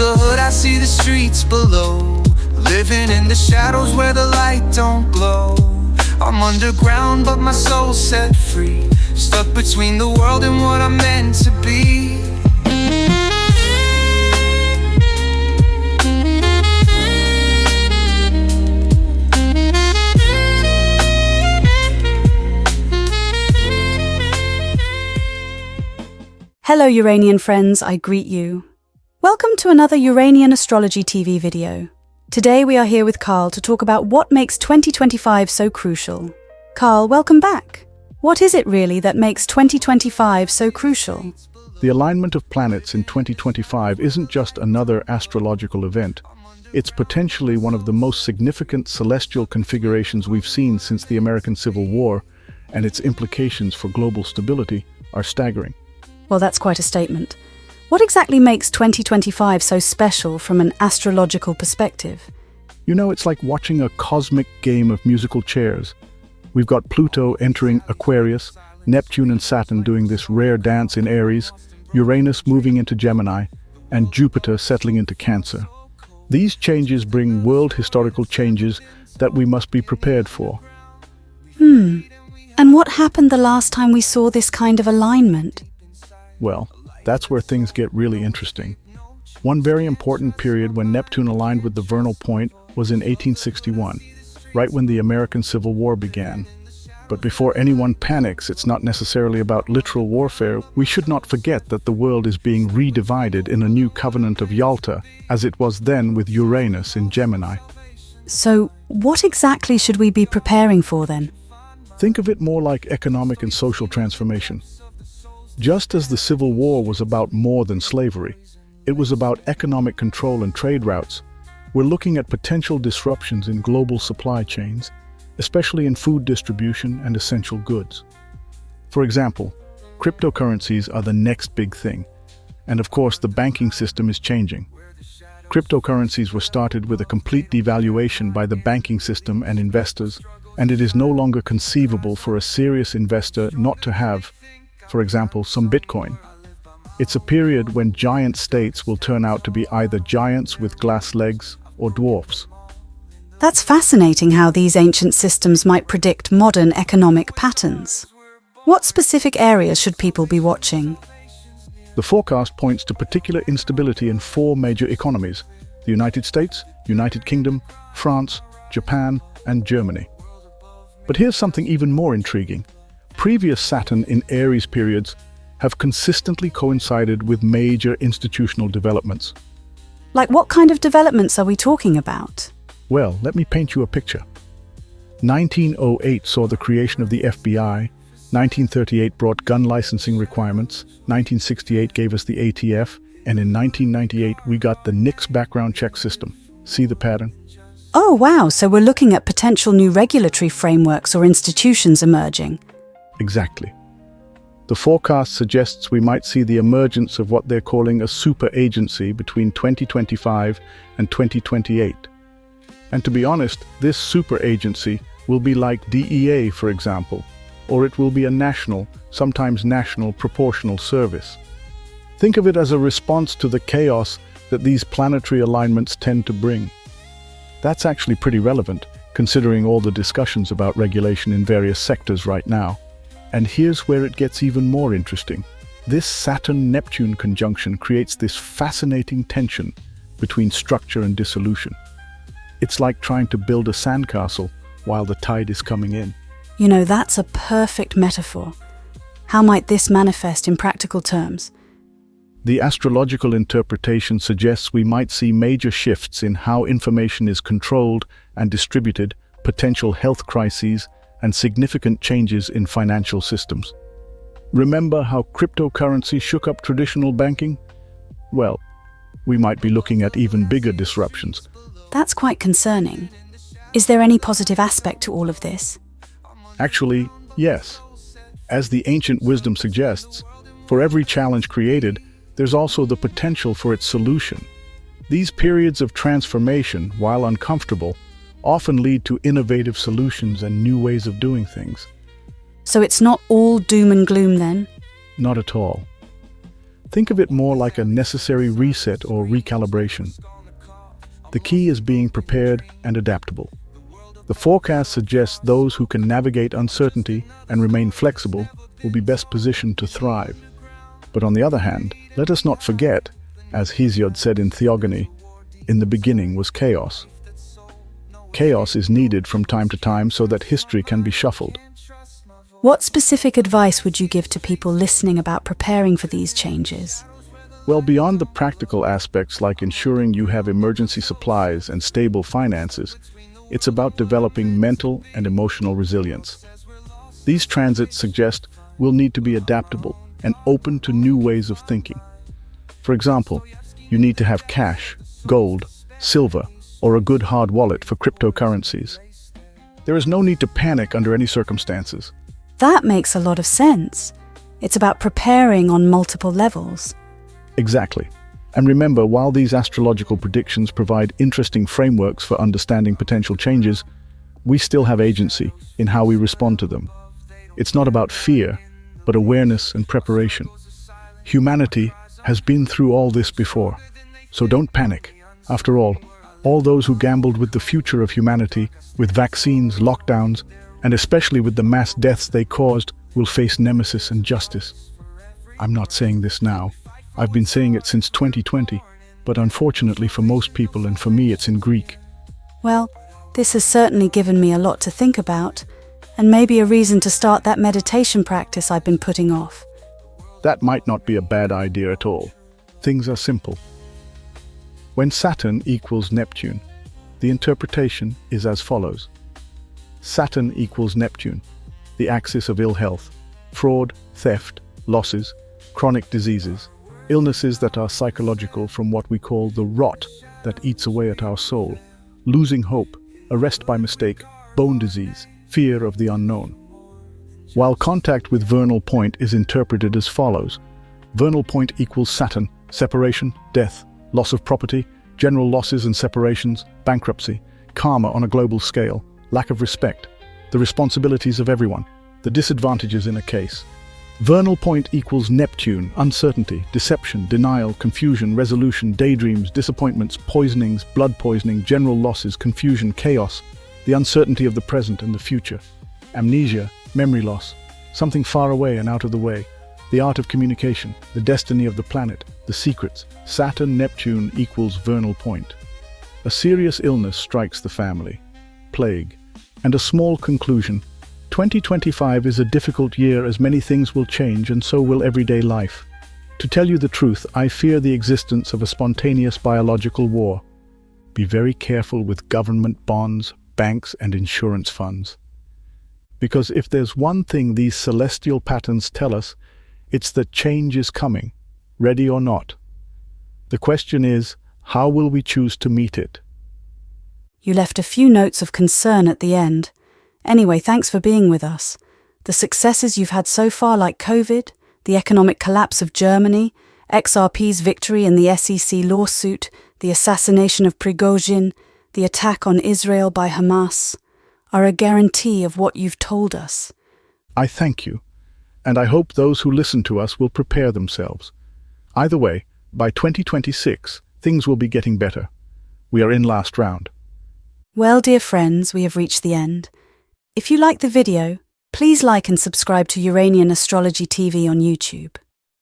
the hood, I see the streets below, living in the shadows where the light don't glow. I'm underground but my soul's set free, stuck between the world and what I'm meant to be. Hello Uranian friends, I greet you. Welcome to another Uranian Astrology TV video. Today we are here with Carl to talk about what makes 2025 so crucial. Carl, welcome back. What is it really that makes 2025 so crucial? The alignment of planets in 2025 isn't just another astrological event. It's potentially one of the most significant celestial configurations we've seen since the American Civil War, and its implications for global stability are staggering. Well, that's quite a statement. What exactly makes 2025 so special from an astrological perspective? You know, it's like watching a cosmic game of musical chairs. We've got Pluto entering Aquarius, Neptune and Saturn doing this rare dance in Aries, Uranus moving into Gemini, and Jupiter settling into Cancer. These changes bring world historical changes that we must be prepared for. And what happened the last time we saw this kind of alignment? Well, that's where things get really interesting. One very important period when Neptune aligned with the Vernal Point was in 1861, right when the American Civil War began. But before anyone panics, it's not necessarily about literal warfare. We should not forget that the world is being redivided in a new covenant of Yalta, as it was then with Uranus in Gemini. So, what exactly should we be preparing for then? Think of it more like economic and social transformation. Just as the Civil War was about more than slavery, it was about economic control and trade routes. We're looking at potential disruptions in global supply chains, especially in food distribution and essential goods. For example, cryptocurrencies are the next big thing. And of course, the banking system is changing. Cryptocurrencies were started with a complete devaluation by the banking system and investors, and it is no longer conceivable for a serious investor not to have, for example, some Bitcoin. It's a period when giant states will turn out to be either giants with glass legs or dwarfs. That's fascinating how these ancient systems might predict modern economic patterns. What specific areas should people be watching? The forecast points to particular instability in 4 major economies: the United States, United Kingdom, France, Japan, and Germany. But here's something even more intriguing. Previous Saturn in Aries periods have consistently coincided with major institutional developments. Like what kind of developments are we talking about? Well, let me paint you a picture. 1908 saw the creation of the FBI, 1938 brought gun licensing requirements, 1968 gave us the ATF, and in 1998 we got the NICS background check system. See the pattern? Oh wow, so we're looking at potential new regulatory frameworks or institutions emerging. Exactly. The forecast suggests we might see the emergence of what they're calling a super agency between 2025 and 2028. And to be honest, this super agency will be like DEA, for example, or it will be a national, sometimes national proportional service. Think of it as a response to the chaos that these planetary alignments tend to bring. That's actually pretty relevant, considering all the discussions about regulation in various sectors right now. And here's where it gets even more interesting. This Saturn-Neptune conjunction creates this fascinating tension between structure and dissolution. It's like trying to build a sandcastle while the tide is coming in. You know, that's a perfect metaphor. How might this manifest in practical terms? The astrological interpretation suggests we might see major shifts in how information is controlled and distributed, potential health crises, and significant changes in financial systems. Remember how cryptocurrency shook up traditional banking? Well, we might be looking at even bigger disruptions. That's quite concerning. Is there any positive aspect to all of this? Actually, yes. As the ancient wisdom suggests, for every challenge created, there's also the potential for its solution. These periods of transformation, while uncomfortable, often lead to innovative solutions and new ways of doing things. So it's not all doom and gloom then? Not at all. Think of it more like a necessary reset or recalibration. The key is being prepared and adaptable. The forecast suggests those who can navigate uncertainty and remain flexible will be best positioned to thrive. But on the other hand, let us not forget, as Hesiod said in Theogony, "In the beginning was chaos." Chaos is needed from time to time so that history can be shuffled. What specific advice would you give to people listening about preparing for these changes? Well, beyond the practical aspects like ensuring you have emergency supplies and stable finances, it's about developing mental and emotional resilience. These transits suggest we'll need to be adaptable and open to new ways of thinking. For example, you need to have cash, gold, silver, or a good hard wallet for cryptocurrencies. There is no need to panic under any circumstances. That makes a lot of sense. It's about preparing on multiple levels. Exactly. And remember, while these astrological predictions provide interesting frameworks for understanding potential changes, we still have agency in how we respond to them. It's not about fear, but awareness and preparation. Humanity has been through all this before, so don't panic. After all those who gambled with the future of humanity, with vaccines, lockdowns, and especially with the mass deaths they caused, will face nemesis and justice. I'm not saying this now. I've been saying it since 2020, but unfortunately for most people and for me it's in Greek. Well, this has certainly given me a lot to think about, and maybe a reason to start that meditation practice I've been putting off. That might not be a bad idea at all. Things are simple. When Saturn equals Neptune, the interpretation is as follows. Saturn equals Neptune, the axis of ill health, fraud, theft, losses, chronic diseases, illnesses that are psychological from what we call the rot that eats away at our soul, losing hope, arrest by mistake, bone disease, fear of the unknown. While contact with Vernal Point is interpreted as follows. Vernal Point equals Saturn, separation, death, loss of property, general losses and separations, bankruptcy, karma on a global scale, lack of respect, the responsibilities of everyone, the disadvantages in a case. Vernal Point equals Neptune, uncertainty, deception, denial, confusion, resolution, daydreams, disappointments, poisonings, blood poisoning, general losses, confusion, chaos, the uncertainty of the present and the future, amnesia, memory loss, something far away and out of the way, the art of communication, the destiny of the planet, the secrets. Saturn, Neptune equals Vernal Point. A serious illness strikes the family, plague, and a small conclusion. 2025 is a difficult year as many things will change and so will everyday life. To tell you the truth, I fear the existence of a spontaneous biological war. Be very careful with government bonds, banks and insurance funds. Because if there's one thing these celestial patterns tell us, it's that change is coming, ready or not. The question is, how will we choose to meet it? You left a few notes of concern at the end. Anyway, thanks for being with us. The successes you've had so far, like COVID, the economic collapse of Germany, XRP's victory in the SEC lawsuit, the assassination of Prigozhin, the attack on Israel by Hamas, are a guarantee of what you've told us. I thank you, and I hope those who listen to us will prepare themselves. Either way, by 2026, things will be getting better. We are in last round. Well, dear friends, we have reached the end. If you like the video, please like and subscribe to Uranian Astrology TV on YouTube.